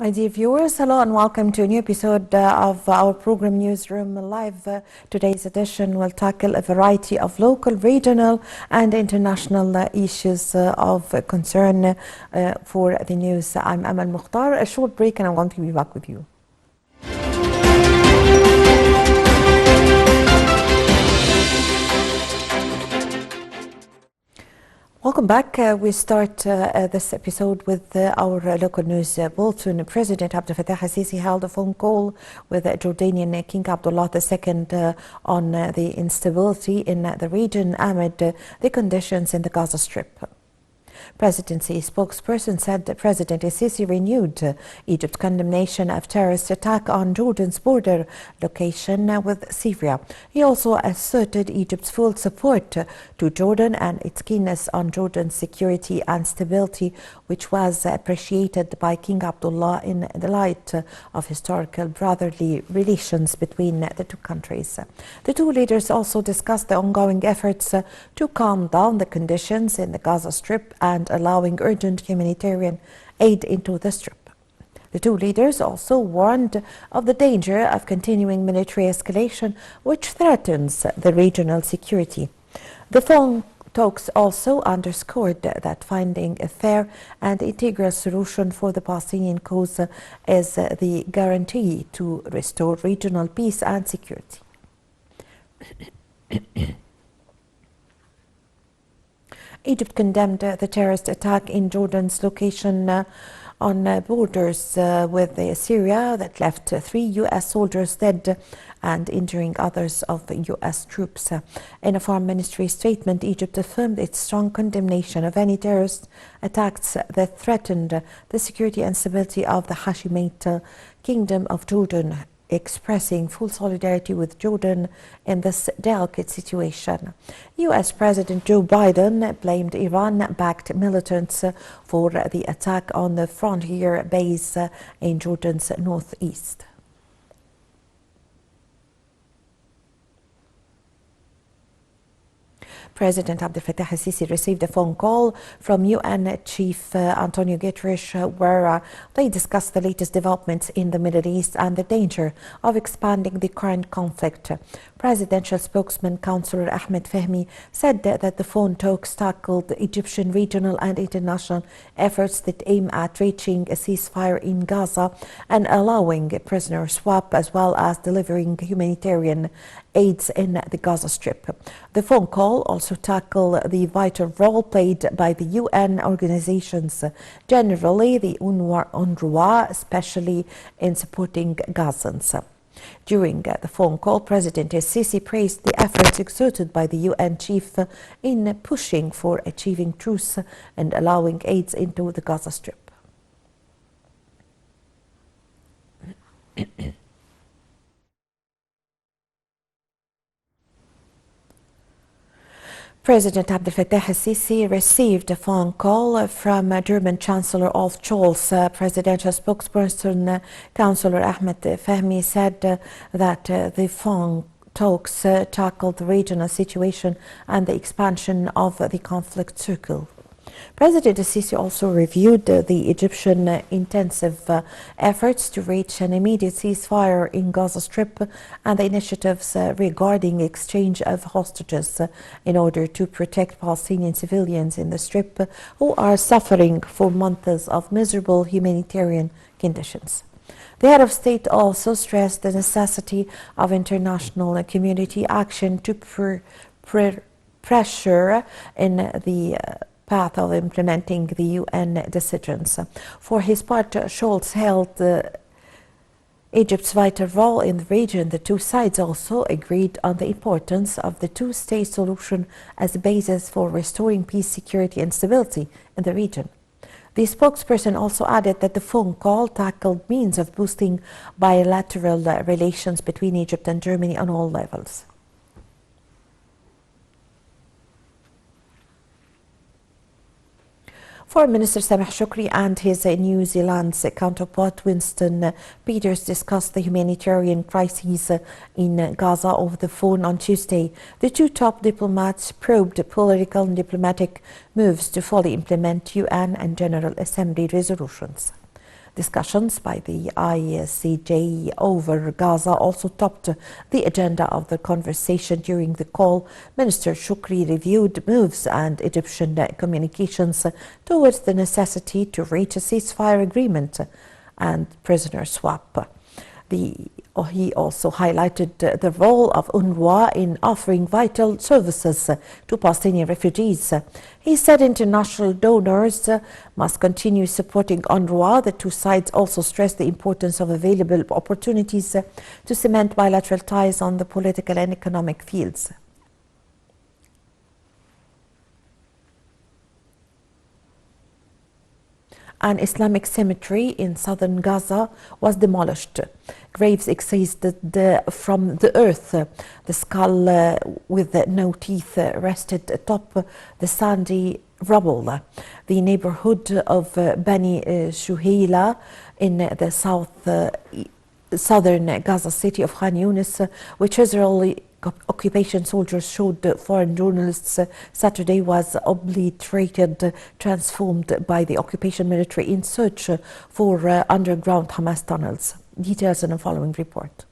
My dear viewers, hello and welcome to a new episode of our program Newsroom Live. Today's edition will tackle a variety of local, regional and international issues of concern for the news. I'm Amal Mukhtar. A short break and I'm going to be back with you. Welcome back. We start this episode with our local news bulletin. President Abdel Fattah al-Sisi held a phone call with Jordanian King Abdullah II on the instability in the region amid the conditions in the Gaza Strip. Presidency spokesperson said that President al-Sisi renewed Egypt's condemnation of terrorist attack on Jordan's border location with Syria. He also asserted Egypt's full support to Jordan and its keenness on Jordan's security and stability, which was appreciated by King Abdullah in the light of historical brotherly relations between the two countries. The two leaders also discussed the ongoing efforts to calm down the conditions in the Gaza Strip and allowing urgent humanitarian aid into the Strip. The two leaders also warned of the danger of continuing military escalation, which threatens the regional security. The phone talks also underscored that finding a fair and integral solution for the Palestinian cause is the guarantee to restore regional peace and security. Egypt condemned the terrorist attack in Jordan's location on borders with Syria that left 3 U.S. soldiers dead and injuring others of the U.S. troops. In a Foreign Ministry statement, Egypt affirmed its strong condemnation of any terrorist attacks that threatened the security and stability of the Hashemite Kingdom of Jordan, expressing full solidarity with Jordan in this delicate situation. U.S. President Joe Biden blamed Iran-backed militants for the attack on the frontier base in Jordan's northeast. President Abdel Fattah al-Sisi received a phone call from UN Chief Antonio Guterres where they discussed the latest developments in the Middle East and the danger of expanding the current conflict. Presidential spokesman Councillor Ahmed Fahmy said that the phone talks tackled Egyptian regional and international efforts that aim at reaching a ceasefire in Gaza and allowing prisoner swap, as well as delivering humanitarian aids in the Gaza Strip. The phone call also tackled the vital role played by the UN organizations, generally the UNRWA, especially in supporting Gazans. During the phone call, President al-Sisi praised the efforts exerted by the UN chief in pushing for achieving truce and allowing aids into the Gaza Strip. President Abdel Fattah al-Sisi received a phone call from German Chancellor Olaf Scholz. Presidential spokesperson Councillor Ahmed Fahmy said that the phone talks tackled the regional situation and the expansion of the conflict circle. President al-Sisi also reviewed the Egyptian intensive efforts to reach an immediate ceasefire in Gaza Strip and the initiatives regarding exchange of hostages in order to protect Palestinian civilians in the Strip who are suffering for months of miserable humanitarian conditions. The head of state also stressed the necessity of international community action to pressure in the path of implementing the UN decisions. For his part, Scholz held Egypt's vital role in the region. The two sides also agreed on the importance of the two-state solution as a basis for restoring peace, security and stability in the region. The spokesperson also added that the phone call tackled means of boosting bilateral relations between Egypt and Germany on all levels. Foreign Minister Sameh Shoukry and his New Zealand's counterpart Winston Peters discussed the humanitarian crises in Gaza over the phone on Tuesday. The two top diplomats probed political and diplomatic moves to fully implement UN and General Assembly resolutions. Discussions by the ICJ over Gaza also topped the agenda of the conversation. During the call, Minister Shukri reviewed moves and Egyptian communications towards the necessity to reach a ceasefire agreement and prisoner swap. He also highlighted the role of UNRWA in offering vital services to Palestinian refugees. He said international donors must continue supporting UNRWA. The two sides also stressed the importance of available opportunities to cement bilateral ties on the political and economic fields. An Islamic cemetery in southern Gaza was demolished. Graves existed from the earth. The skull with no teeth rested atop the sandy rubble. The neighborhood of Bani Shuhaila in the southern Gaza city of Khan Yunis, which Israeli occupation soldiers showed foreign journalists Saturday, was obliterated, transformed by the occupation military in search for underground Hamas tunnels. Details in the following report.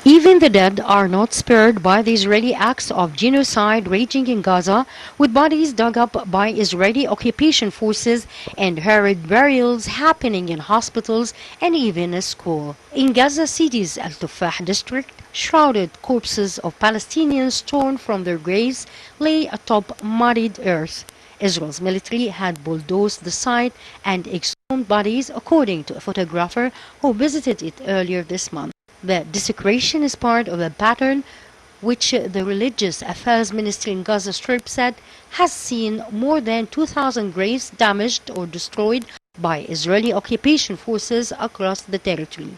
Even the dead are not spared by the Israeli acts of genocide raging in Gaza, with bodies dug up by Israeli occupation forces and hurried burials happening in hospitals and even a school. In Gaza City's Al Tufah district, shrouded corpses of Palestinians torn from their graves lay atop muddied earth. Israel's military had bulldozed the site and exhumed bodies, according to a photographer who visited it earlier this month. The desecration is part of a pattern which the Religious Affairs Ministry in Gaza Strip said has seen more than 2,000 graves damaged or destroyed by Israeli occupation forces across the territory.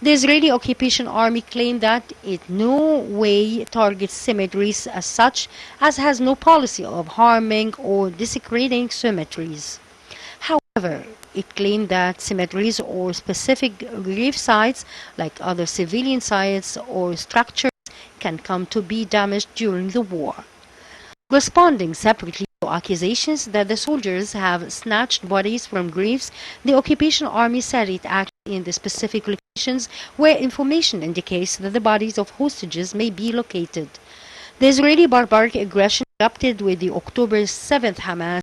The Israeli occupation army claimed that it no way targets cemeteries as such, as has no policy of harming or desecrating cemeteries. However, it claimed that cemeteries or specific grave sites, like other civilian sites or structures, can come to be damaged during the war. Responding separately to accusations that the soldiers have snatched bodies from graves, the occupation army said it acted in the specific locations where information indicates that the bodies of hostages may be located. The Israeli barbaric aggression erupted with the October 7th Hamas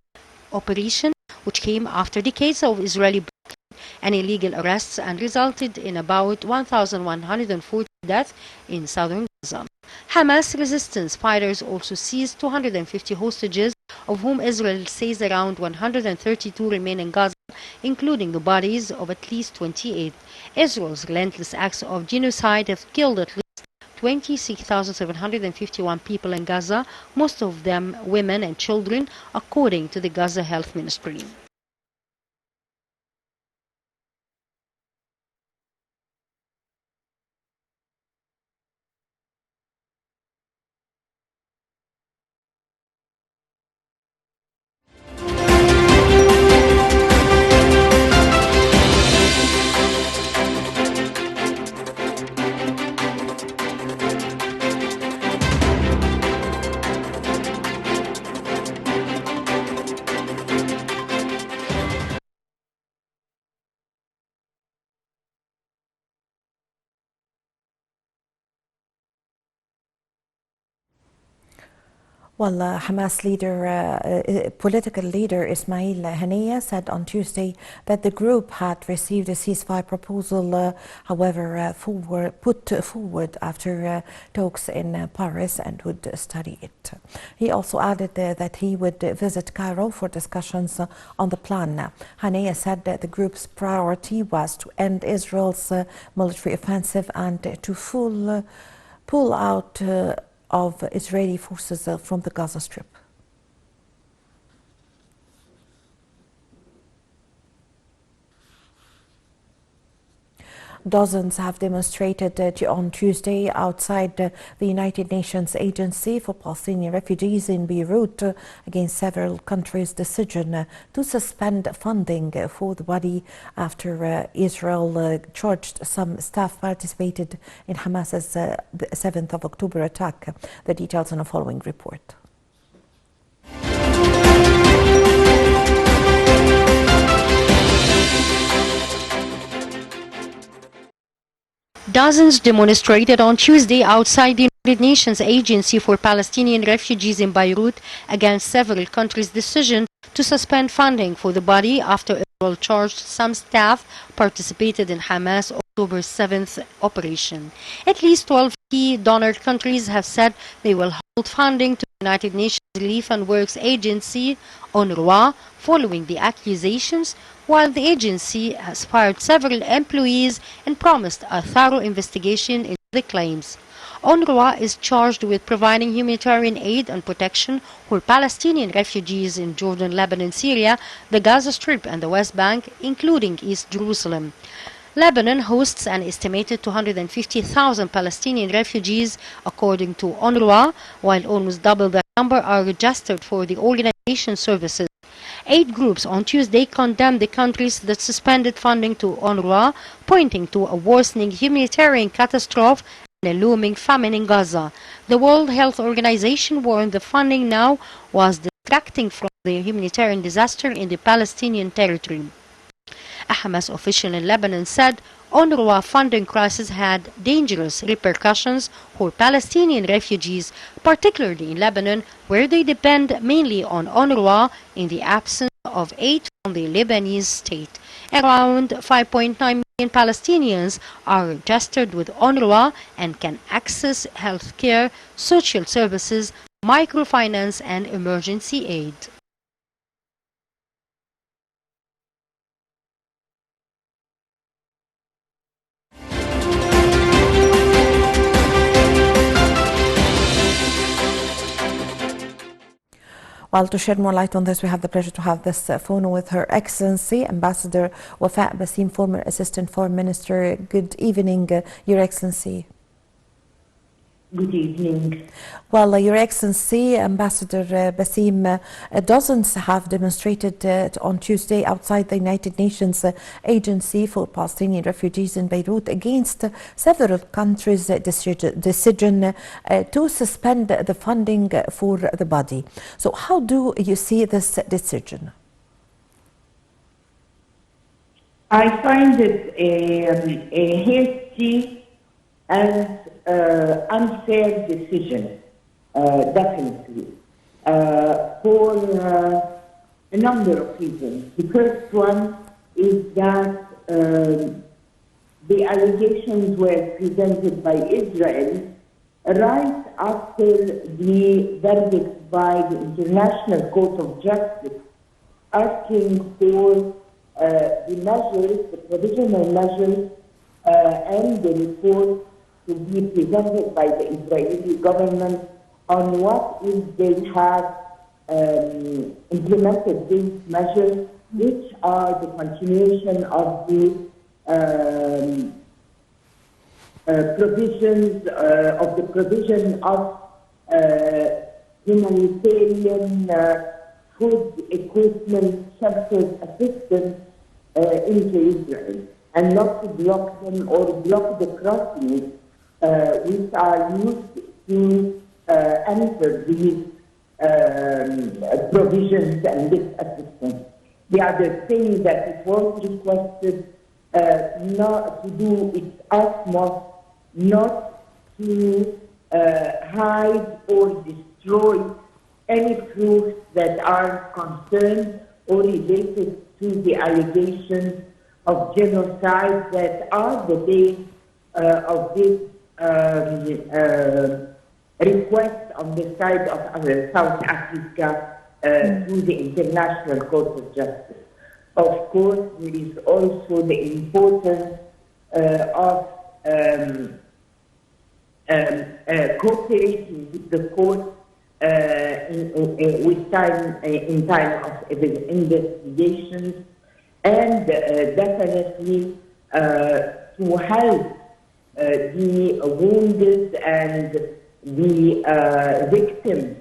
operation, which came after decades of Israeli blockade and illegal arrests and resulted in about 1,140 deaths in southern Gaza. Hamas resistance fighters also seized 250 hostages, of whom Israel says around 132 remain in Gaza, including the bodies of at least 28. Israel's relentless acts of genocide have killed at least 26,751 people in Gaza, most of them women and children, according to the Gaza Health Ministry. Well, Hamas political leader Ismail Haniyeh said on Tuesday that the group had received a ceasefire proposal, however, put forward after talks in Paris, and would study it. He also added that he would visit Cairo for discussions on the plan. Haniyeh said that the group's priority was to end Israel's military offensive and to pull out of Israeli forces from the Gaza Strip. Dozens have demonstrated on Tuesday outside the United Nations Agency for Palestinian Refugees in Beirut against several countries' decision to suspend funding for the body after Israel charged some staff participated in Hamas's 7th of October attack. The details in the following report. Dozens demonstrated on Tuesday outside the United Nations Agency for Palestinian Refugees in Beirut against several countries' decision to suspend funding for the body after Israel charged some staff participated in Hamas' October 7th operation. At least 12 key donor countries have said they will hold funding to the United Nations Relief and Works Agency, UNRWA, following the accusations, while the agency has fired several employees and promised a thorough investigation into the claims. UNRWA is charged with providing humanitarian aid and protection for Palestinian refugees in Jordan, Lebanon, Syria, the Gaza Strip and the West Bank, including East Jerusalem. Lebanon hosts an estimated 250,000 Palestinian refugees, according to UNRWA, while almost double that number are registered for the organization's services. 8 groups on Tuesday condemned the countries that suspended funding to UNRWA, pointing to a worsening humanitarian catastrophe and a looming famine in Gaza. The World Health Organization warned the funding now was distracting from the humanitarian disaster in the Palestinian territory. A Hamas official in Lebanon said UNRWA funding crisis had dangerous repercussions for Palestinian refugees, particularly in Lebanon, where they depend mainly on UNRWA in the absence of aid from the Lebanese state. Around 5.9 million Palestinians are registered with UNRWA and can access health care, social services, microfinance and emergency aid. Well, to shed more light on this, we have the pleasure to have this phone with Her Excellency, Ambassador Wafa Basim, former Assistant Foreign Minister. Good evening, Your Excellency. Good evening. Well, Your Excellency, Ambassador Basim, dozens have demonstrated on Tuesday outside the United Nations Agency for Palestinian Refugees in Beirut against several countries' decision to suspend the funding for the body. So how do you see this decision? I find it a hasty and unfair decision, definitely, for a number of reasons. The first one is that the allegations were presented by Israel right after the verdict by the International Court of Justice asking for the measures, the provisional measures, and the report to be presented by the Israeli government on what if they have implemented these measures, which are the continuation of the provision of humanitarian food equipment, shelter assistance into Israel, and not to block them or block the crossings which are used to enter these provisions and this assistance. The other thing that it was requested not to do its utmost not to hide or destroy any proofs that are concerned or related to the allegations of genocide that are the base of this request on the side of South Africa to the International Court of Justice. Of course, there is also the importance of cooperating with the court in time of investigations, and definitely to to help the wounded and the victims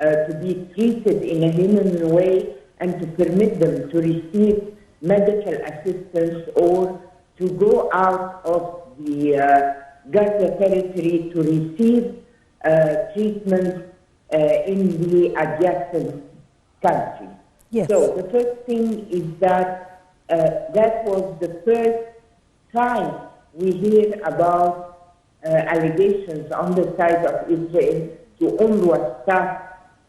to be treated in a human way and to permit them to receive medical assistance or to go out of the Gaza territory to receive treatment in the adjacent country. Yes. So the first thing is that that was the first time we hear about allegations on the side of Israel to UNRWA staff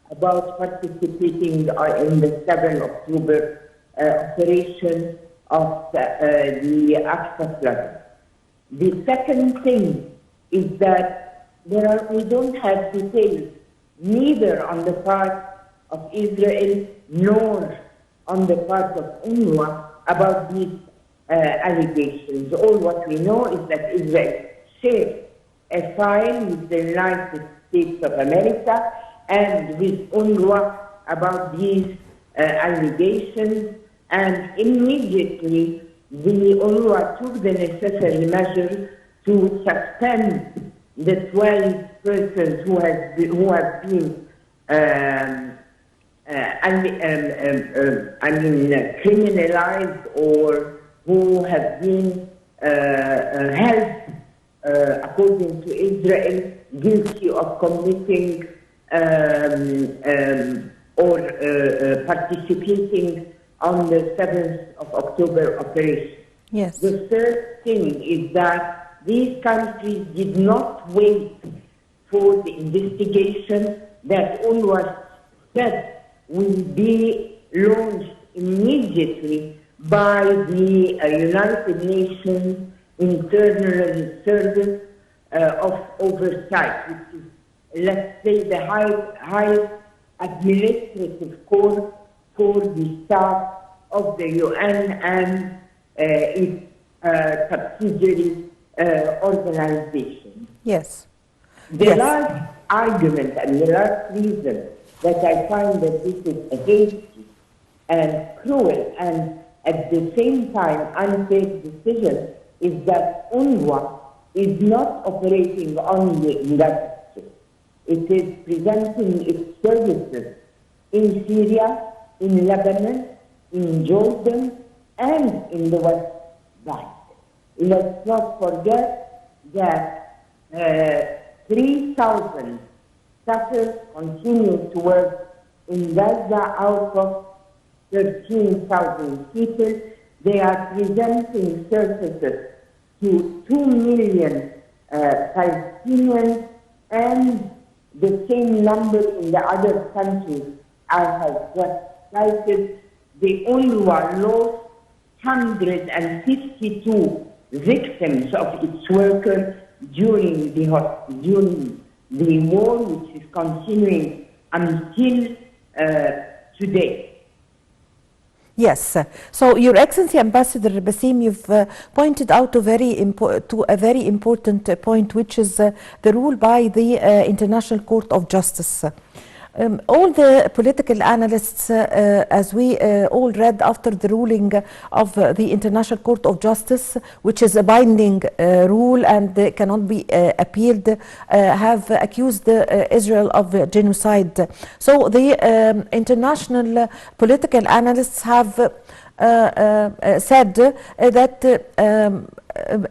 about participating in the 7 October operation of the Aqsa flooding. The second thing is that we don't have details neither on the part of Israel nor on the part of UNRWA about these allegations. All what we know is that Israel shared a file with the United States of America and with UNRWA about these allegations, and immediately the UNRWA took the necessary measures to suspend the 12 persons who have been criminalized or who have been held, according to Israel, guilty of committing or participating on the 7th of October operation. Yes. The third thing is that these countries did not wait for the investigation that UNRWA said will be launched immediately by the United Nations Internal Service of Oversight, which is, let's say, the high administrative court for the staff of the UN and its subsidiary organizations. Yes. The last argument and the last reason that I find that this is a hasty and cruel and at the same time unfair decision is that UNRWA is not operating only in Gaza Strip. It is presenting its services in Syria, in Lebanon, in Jordan, and in the West Bank. Let's not forget that 3,000 staffers continue to work in Gaza out of 13,000 people. They are presenting services to 2 million Palestinians and the same number in the other countries I have just cited. The UNRWA lost 152 victims of its workers during the war, which is continuing until today. Yes. So, Your Excellency, Ambassador Basim, you've pointed out to a very important point, which is the rule by the International Court of Justice. All the political analysts, as we all read after the ruling of the International Court of Justice, which is a binding rule and cannot be appealed, have accused Israel of genocide. So the international political analysts have said that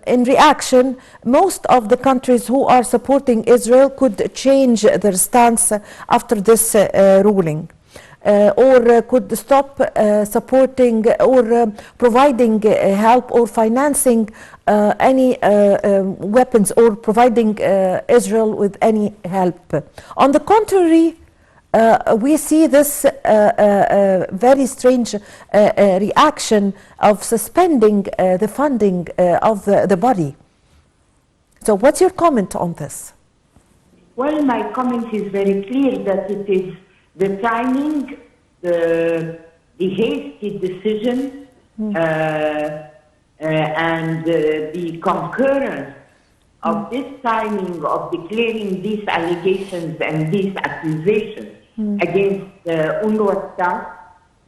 in reaction, most of the countries who are supporting Israel could change their stance after this ruling, or could stop supporting or providing help or financing any weapons or providing Israel with any help. On the contrary, we see this very strange reaction of suspending the funding of the body. So what's your comment on this? Well, my comment is very clear that it is the timing, the hasty decision, and the concurrence of this timing of declaring these allegations and these accusations against UNRWA staff,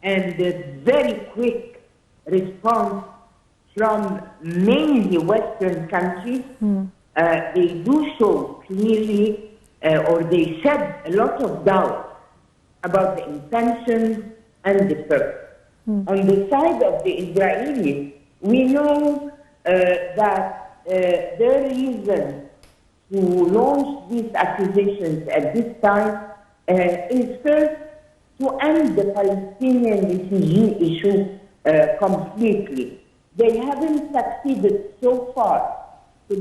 and the very quick response from mainly Western countries, they do show clearly, or they shed a lot of doubt about the intentions and the purpose. On the side of the Israelis, we know that their reason to launch these accusations at this time is first to end the Palestinian refugee issue completely. They haven't succeeded so far to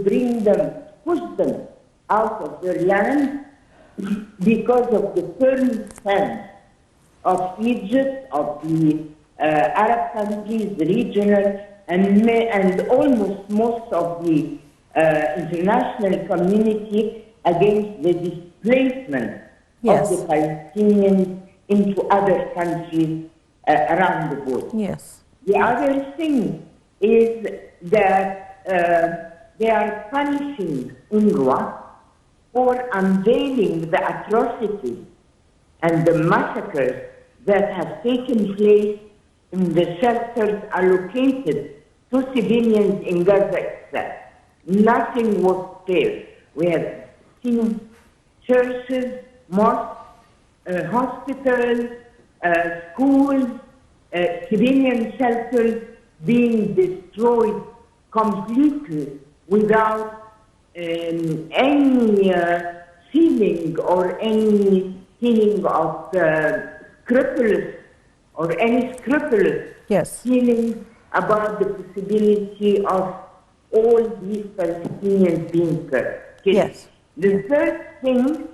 push them out of their land because of the firm stance of Egypt, of the Arab countries, the regional, and almost most of the international community against the displacement of the Palestinians into other countries around the world. Yes. The other thing is that they are punishing UNRWA for unveiling the atrocities and the massacres that have taken place in the shelters allocated to civilians in Gaza itself. Nothing was spared. We have seen churches, mosques, hospitals, schools, civilian shelters being destroyed completely without any feeling or any feeling of scrupulous or any scrupulous feeling about the possibility of all these Palestinians being killed. Yes. The third thing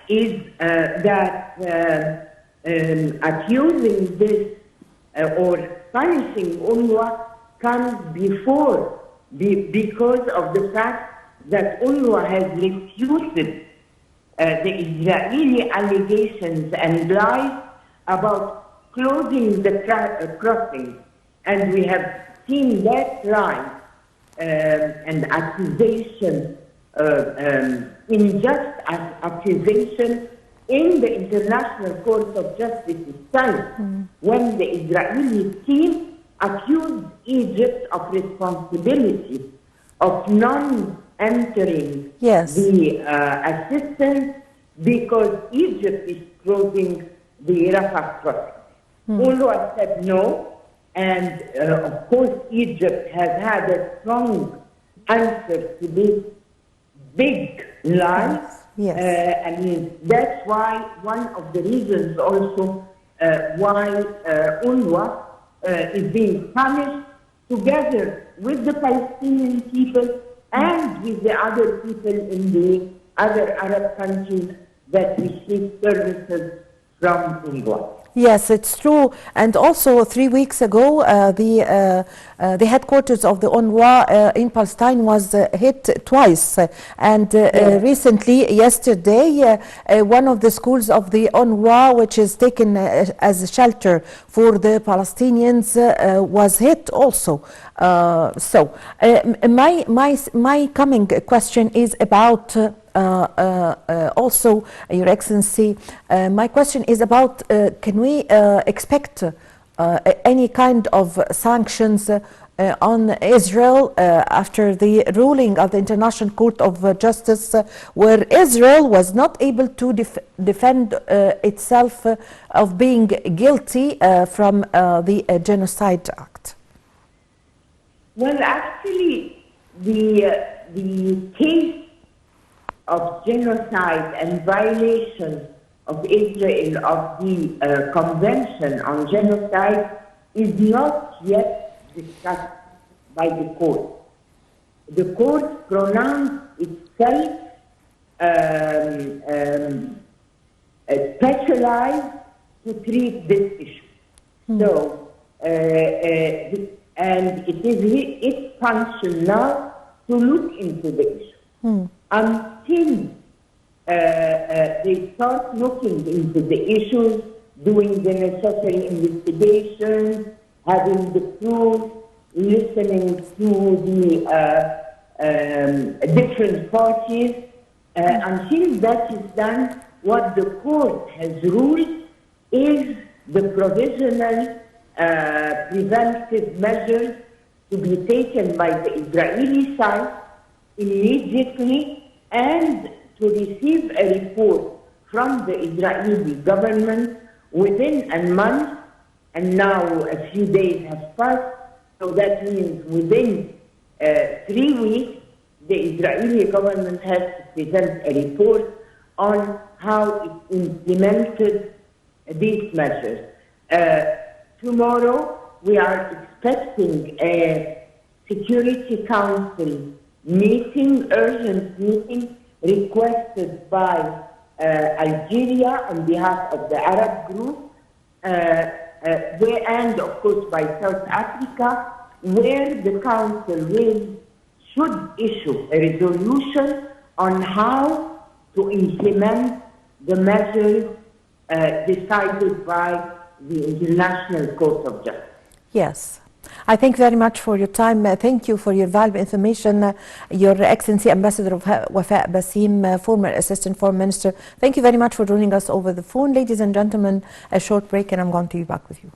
is that accusing this or punishing UNRWA comes because of the fact that UNRWA has refuted the Israeli allegations and lies about closing the crossings. And we have seen that lie and accusation, unjust accusation in the International Court of Justice itself, when the Israeli team accused Egypt of responsibility of non-entering the assistance because Egypt is closing the Rafah crossing. UNRWA said no, and of course Egypt has had a strong answer to this big lie. And that's why one of the reasons also why UNRWA is being punished together with the Palestinian people and with the other people in the other Arab countries that receive services from UNRWA. Yes, it's true. And also 3 weeks ago, the headquarters of the UNRWA in Palestine was hit twice. And recently, yesterday, one of the schools of the UNRWA, which is taken as a shelter for the Palestinians, was hit also. So my coming question is about also, Your Excellency, my question is about can we expect any kind of sanctions on Israel after the ruling of the International Court of Justice where Israel was not able to defend itself of being guilty from the Genocide Act? Well, actually, the case of genocide and violation of Israel of the Convention on Genocide is not yet discussed by the court. The court pronounced itself specialized to treat this issue. So, and it is its function now to look into the issue. Until they start looking into the issues, doing the necessary investigations, having the proof, listening to the different parties, until that is done, what the court has ruled is the provisional preventive measures to be taken by the Israeli side immediately and to receive a report from the Israeli government within a month, and now a few days have passed, so that means within 3 weeks, the Israeli government has to present a report on how it implemented these measures. Tomorrow, we are expecting a Security Council meeting, urgent meeting, requested by Algeria on behalf of the Arab group, and of course by South Africa, where the Council should issue a resolution on how to implement the measures decided by the International Court of Justice. Yes. I thank you very much for your time. Thank you for your valuable information. Your Excellency Ambassador of Wafa Basim, former Assistant Foreign Minister. Thank you very much for joining us over the phone. Ladies and gentlemen, a short break and I'm going to be back with you.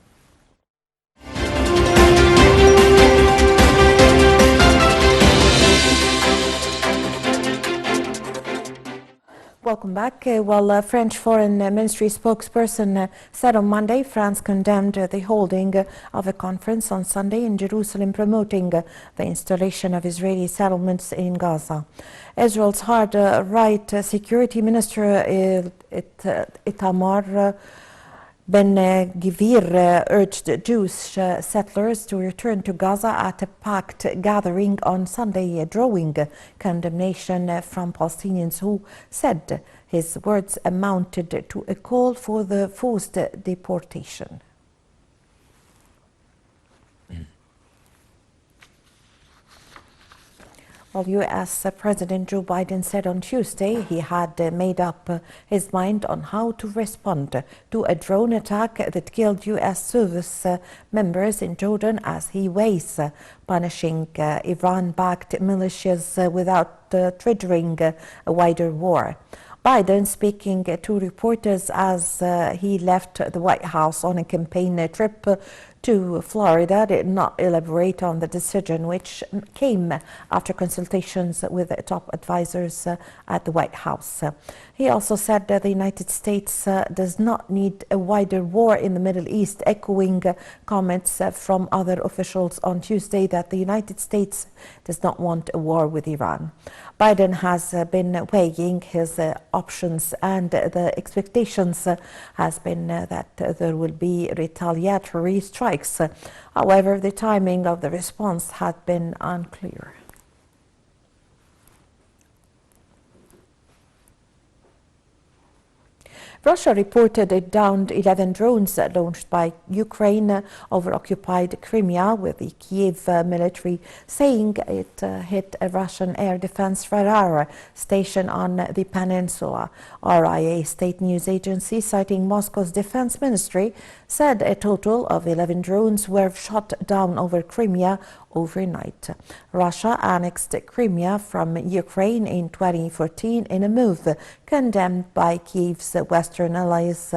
Welcome back. French Foreign Ministry spokesperson said on Monday France condemned the holding of a conference on Sunday in Jerusalem promoting the installation of Israeli settlements in Gaza. Israel's hard-right security minister Itamar Ben-Gvir urged Jewish settlers to return to Gaza at a packed gathering on Sunday, drawing condemnation from Palestinians who said his words amounted to a call for the forced deportation. Well, U.S. President Joe Biden said on Tuesday he had made up his mind on how to respond to a drone attack that killed U.S. service members in Jordan as he weighs punishing Iran-backed militias without triggering a wider war. Biden, speaking to reporters as he left the White House on a campaign trip to Florida, did not elaborate on the decision, which came after consultations with top advisors at the White House. He also said that the United States does not need a wider war in the Middle East, echoing comments from other officials on Tuesday that the United States does not want a war with Iran. Biden has been weighing his options, and the expectations has been that there will be retaliatory strikes. However, the timing of the response had been unclear. Russia reported it downed 11 drones launched by Ukraine over occupied Crimea, with the Kiev military saying it hit a Russian air defense radar station on the peninsula. RIA state news agency, citing Moscow's defense ministry, said a total of 11 drones were shot down over Crimea overnight. Russia annexed Crimea from Ukraine in 2014 in a move condemned by Kiev's Western allies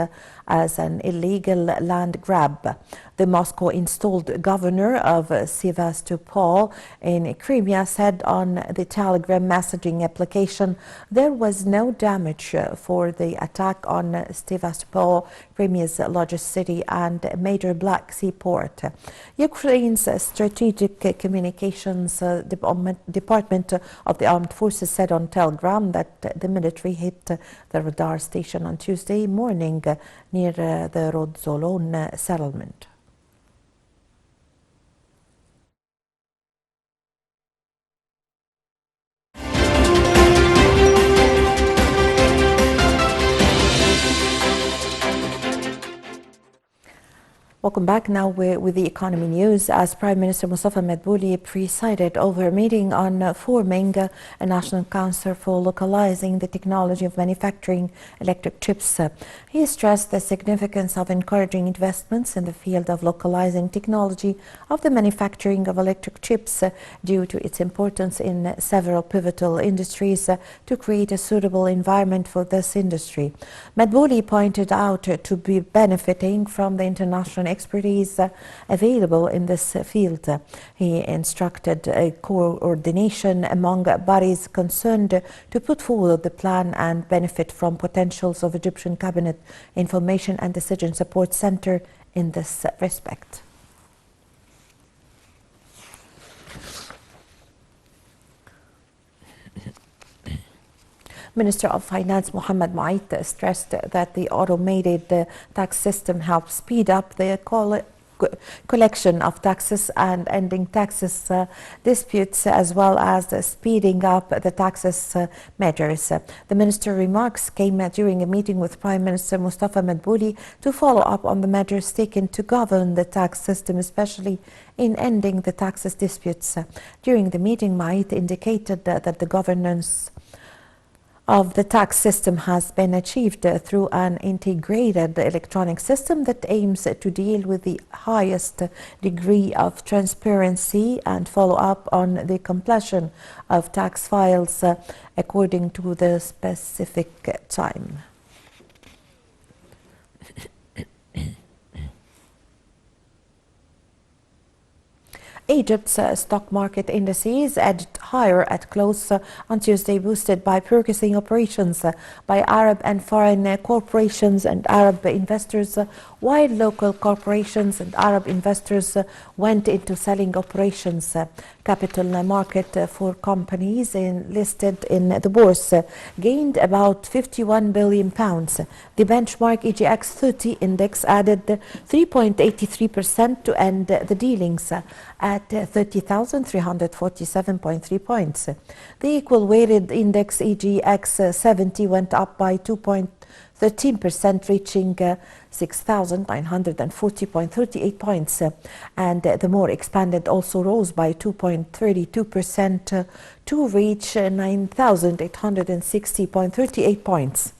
as an illegal land grab. The Moscow-installed governor of Sevastopol in Crimea said on the Telegram messaging application there was no damage for the attack on Sevastopol, Crimea's largest city and major Black Sea port. Ukraine's Strategic Communications Department of the Armed Forces said on Telegram that the military hit the radar station on Tuesday morning near the Rodzolon settlement. Welcome back. Now with the economy news. As Prime Minister Mustafa Madbouli presided over a meeting on forming a National Council for localizing the technology of manufacturing electric chips, he stressed the significance of encouraging investments in the field of localizing technology of the manufacturing of electric chips due to its importance in several pivotal industries to create a suitable environment for this industry. Madbouli pointed out to be benefiting from the international expertise available in this field. He instructed a coordination among bodies concerned to put forward the plan and benefit from potentials of Egyptian Cabinet Information and Decision Support Center in this respect. Minister of Finance Mohammed Mu'ayt stressed that the automated tax system helps speed up the collection of taxes and ending taxes disputes, as well as speeding up the taxes measures. The minister remarks came during a meeting with Prime Minister Mustafa Madbouli to follow up on the measures taken to govern the tax system, especially in ending the taxes disputes. During the meeting, Mu'ayt indicated that the governance of the tax system has been achieved through an integrated electronic system that aims to deal with the highest degree of transparency and follow up on the completion of tax files according to the specific time. Egypt's stock market indices edged higher at close on Tuesday, boosted by purchasing operations by Arab and foreign corporations and Arab investors, while local corporations and Arab investors went into selling operations. Capital market for companies listed in the bourse gained about £51 billion. The benchmark EGX 30 index added 3.83% to end the dealings at 30,347.3 points. The equal weighted index EGX 70 went up by 2.13%, reaching 6,940.38 points, and the more expanded also rose by 2.32% to reach 9,860.38 points.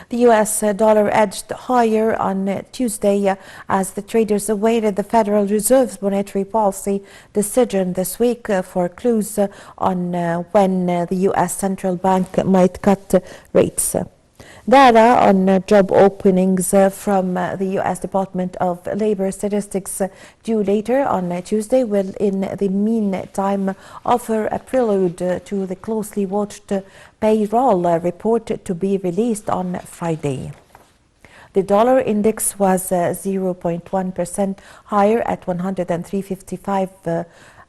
The U.S. dollar edged higher on Tuesday as the traders awaited the Federal Reserve's monetary policy decision this week for clues on when the U.S. Central Bank might cut rates. Data on job openings from the U.S. Department of Labor statistics due later on Tuesday will in the meantime offer a prelude to the closely watched payroll report to be released on Friday. The dollar index was 0.1% higher at 103.55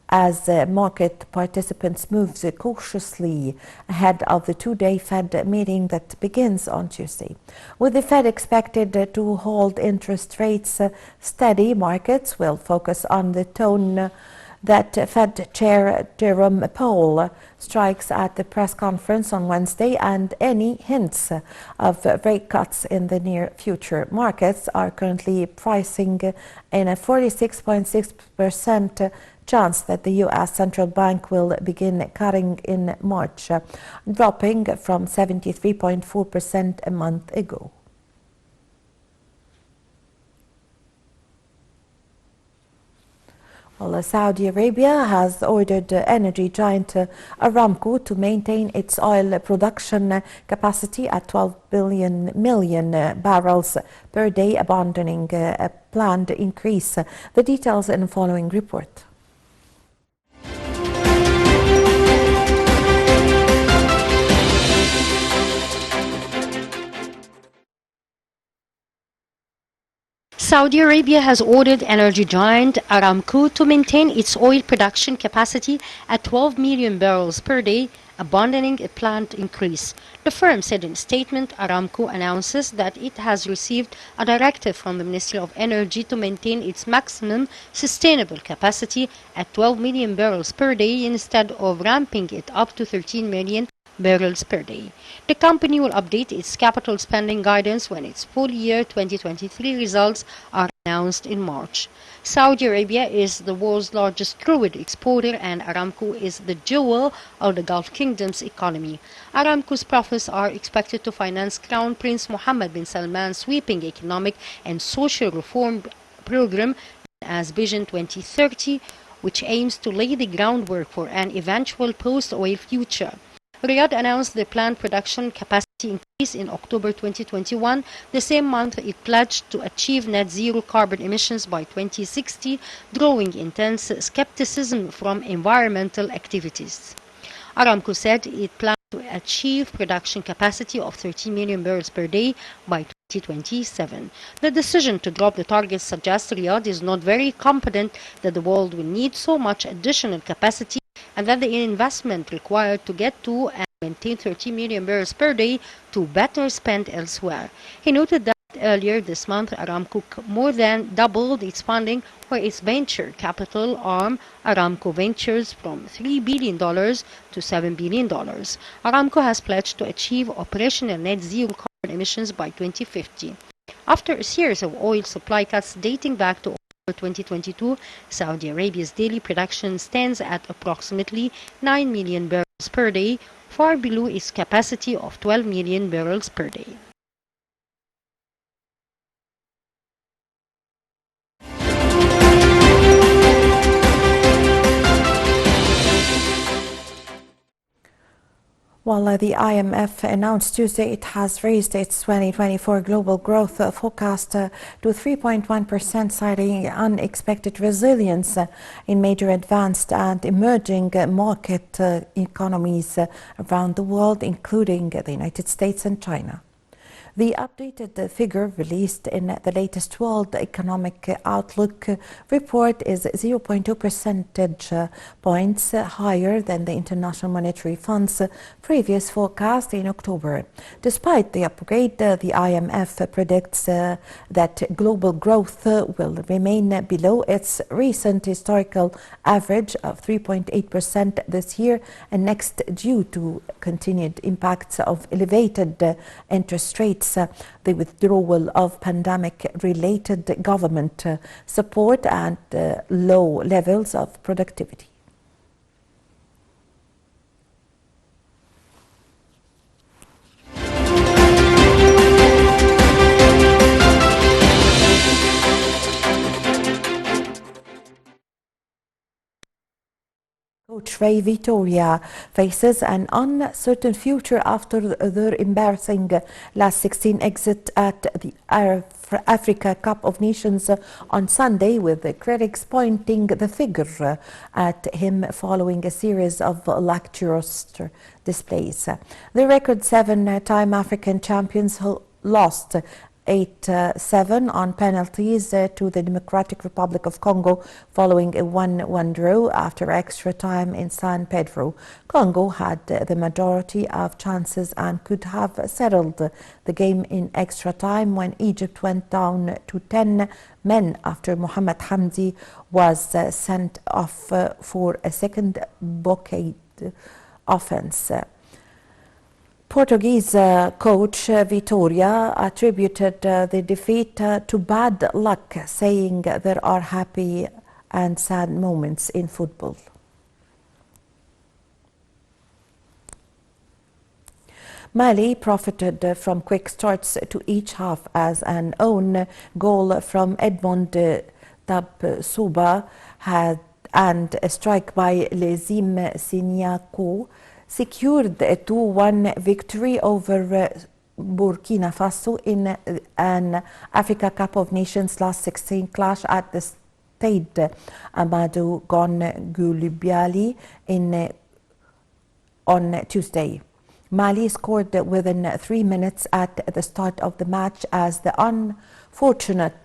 as market participants moved cautiously ahead of the two-day Fed meeting that begins on Tuesday. With the Fed expected to hold interest rates steady, markets will focus on the tone that Fed Chair Jerome Powell strikes at the press conference on Wednesday and any hints of rate cuts in the near future. Markets are currently pricing in a 46.6% chance that the U.S. Central Bank will begin cutting in March, dropping from 73.4% a month ago. Well, Saudi Arabia has ordered energy giant Aramco to maintain its oil production capacity at 12 million barrels per day, abandoning a planned increase. The details in the following report. Saudi Arabia has ordered energy giant Aramco to maintain its oil production capacity at 12 million barrels per day, abandoning a planned increase. The firm said in a statement, Aramco announces that it has received a directive from the Ministry of Energy to maintain its maximum sustainable capacity at 12 million barrels per day instead of ramping it up to 13 million barrels per day. The company will update its capital spending guidance when its full year 2023 results are announced in March. Saudi Arabia is the world's largest crude exporter, and Aramco is the jewel of the Gulf Kingdom's economy. Aramco's profits are expected to finance Crown Prince Mohammed bin Salman's sweeping economic and social reform program known as Vision 2030, which aims to lay the groundwork for an eventual post-oil future. Riyadh announced the planned production capacity increase in October 2021, the same month it pledged to achieve net zero carbon emissions by 2060, drawing intense skepticism from environmental activists. Aramco said it planned to achieve production capacity of 30 million barrels per day by 2027. The decision to drop the target suggests Riyadh is not very confident that the world will need so much additional capacity and that the investment required to get to and maintain 30 million barrels per day to better spent elsewhere. He noted that earlier this month, Aramco more than doubled its funding for its venture capital arm, Aramco Ventures, from $3 billion to $7 billion. Aramco has pledged to achieve operational net zero carbon emissions by 2050. After a series of oil supply cuts dating back to October 2022, Saudi Arabia's daily production stands at approximately 9 million barrels per day, far below its capacity of 12 million barrels per day. While the IMF announced Tuesday it has raised its 2024 global growth forecast to 3.1%, citing unexpected resilience in major advanced and emerging market economies around the world, including the United States and China. The updated figure released in the latest World Economic Outlook report is 0.2 percentage points higher than the International Monetary Fund's previous forecast in October. Despite the upgrade, the IMF predicts that global growth will remain below its recent historical average of 3.8% this year and next, due to continued impacts of elevated interest rates, the withdrawal of pandemic-related government support, and low levels of productivity. Coach Ray Vitoria faces an uncertain future after their embarrassing last 16 exit at the Africa Cup of Nations on Sunday, with the critics pointing the finger at him following a series of lackluster displays. The record seven-time African champions lost 8-7 on penalties to the Democratic Republic of Congo following a 1-1 draw after extra time in San Pedro. Congo had the majority of chances and could have settled the game in extra time when Egypt went down to 10 men after Mohamed Hamdi was sent off for a second blockade offense. Portuguese coach Vitoria attributed the defeat to bad luck, saying there are happy and sad moments in football. Mali profited from quick starts to each half as an own goal from Edmond Tabsoba and a strike by Lezim Siniako secured a 2-1 victory over Burkina Faso in an Africa Cup of Nations last 16 clash at the Stade Amadou Gon Goulibaly on Tuesday. Mali scored within 3 minutes at the start of the match as the unfortunate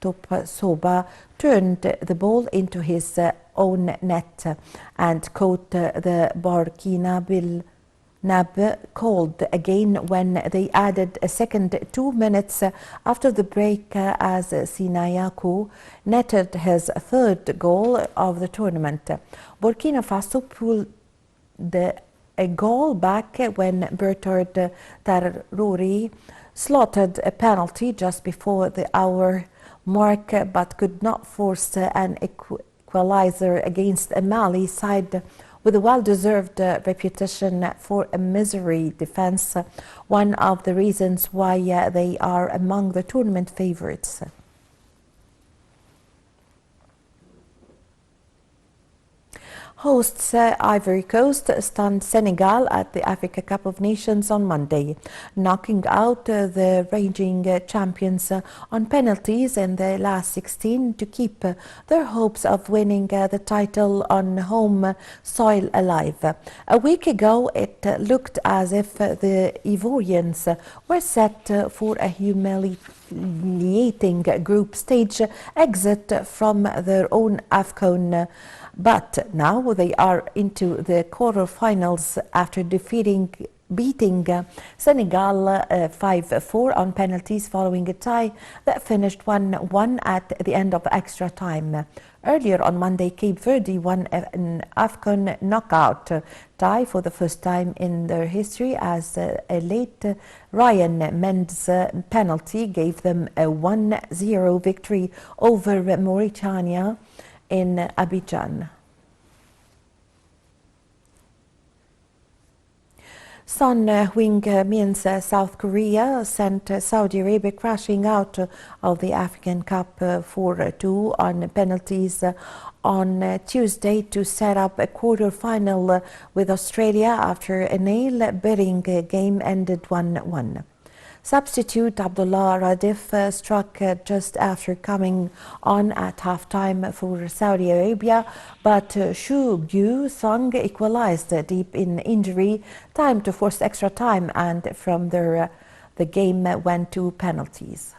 Topsoba turned the ball into his own net and caught the Burkina Nab called again when they added a second 2 minutes after the break as Sinayaku netted his third goal of the tournament. Burkina Faso pulled a goal back when Bertrand Traoré slotted a penalty just before the hour mark, but could not force an equalizer against a Mali side with a well-deserved reputation for a misery defense, one of the reasons why they are among the tournament favorites. Hosts Ivory Coast stunned Senegal at the Africa Cup of Nations on Monday, knocking out the reigning champions on penalties in the last 16 to keep their hopes of winning the title on home soil alive. A week ago, it looked as if the Ivorians were set for a humiliating group stage exit from their own AFCON. But now they are into the quarterfinals after beating Senegal 5-4 on penalties following a tie that finished 1-1 at the end of extra time. Earlier on Monday, Cape Verde won an AFCON knockout tie for the first time in their history as a late Ryan Mendes penalty gave them a 1-0 victory over Mauritania in Abidjan. Sun means South Korea sent Saudi Arabia crashing out of the African Cup 4-2 on penalties on Tuesday to set up a quarter-final with Australia after a nail-biting game ended 1-1. Substitute Abdullah Radif struck just after coming on at halftime for Saudi Arabia, but Shu Gyu-sung equalized deep in injury time to force extra time, and from there the game went to penalties.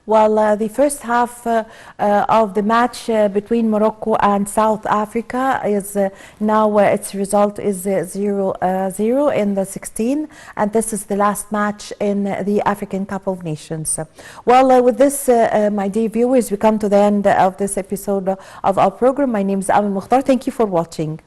Well, the first half of the match between Morocco and South Africa is now its result is 0-0 in the 16, and this is the last match in the African Cup of Nations. Well, with this, my dear viewers, we come to the end of this episode of our program. My name is Amal Mukhtar. Thank you for watching.